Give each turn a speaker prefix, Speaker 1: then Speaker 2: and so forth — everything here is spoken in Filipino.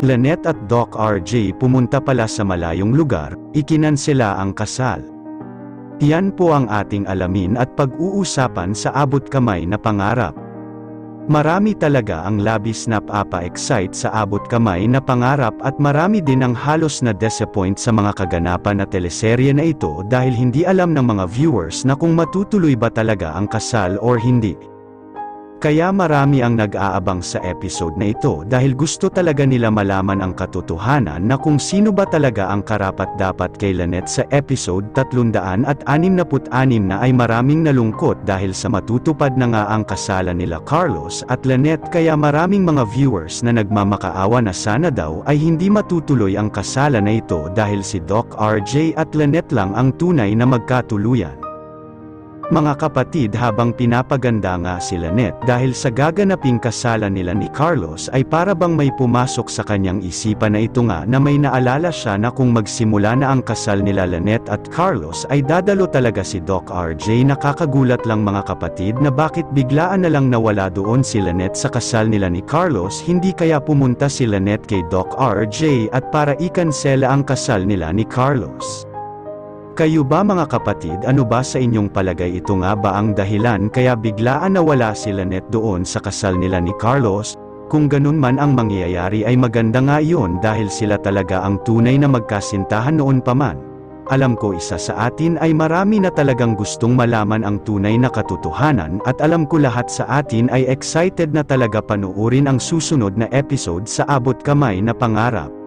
Speaker 1: Lynette at Doc RJ pumunta pala sa malayong lugar, ikinansela ang kasal. Yan po ang ating alamin at pag-uusapan sa Abot Kamay na Pangarap. Marami talaga ang labis na papa-excite sa Abot Kamay na Pangarap at marami din ang halos na disappoint sa mga kaganapan na teleserye na ito dahil hindi alam ng mga viewers na kung matutuloy ba talaga ang kasal or hindi. Kaya marami ang nag-aabang sa episode na ito dahil gusto talaga nila malaman ang katotohanan na kung sino ba talaga ang karapat-dapat kay Lynette sa episode 366 na ay maraming nalungkot dahil sa matutupad na nga ang kasalan nila Carlos at Lynette kaya maraming mga viewers na nagmamakaawa na sana daw ay hindi matutuloy ang kasalan na ito dahil si Doc RJ at Lynette lang ang tunay na magkatuluyan. Mga kapatid, habang pinapaganda nga si Lynette dahil sa gaganaping kasalan nila ni Carlos ay para bang may pumasok sa kanyang isipan na ito nga na may naalala siya na kung magsimula na ang kasal nila Lynette at Carlos ay dadalo talaga si Doc RJ. Nakakagulat lang mga kapatid na bakit biglaan na lang nawala doon si Lynette sa kasal nila ni Carlos. Hindi kaya pumunta si Lynette kay Doc RJ at para ikansela ang kasal nila ni Carlos. Kayo ba mga kapatid, ano ba sa inyong palagay, ito nga ba ang dahilan kaya biglaan nawala si Lynette doon sa kasal nila ni Carlos? Kung ganun man ang mangyayari ay maganda nga yun dahil sila talaga ang tunay na magkasintahan noon pa man. Alam ko isa sa atin ay marami na talagang gustong malaman ang tunay na katotohanan at alam ko lahat sa atin ay excited na talaga panuorin ang susunod na episode sa Abot Kamay na Pangarap.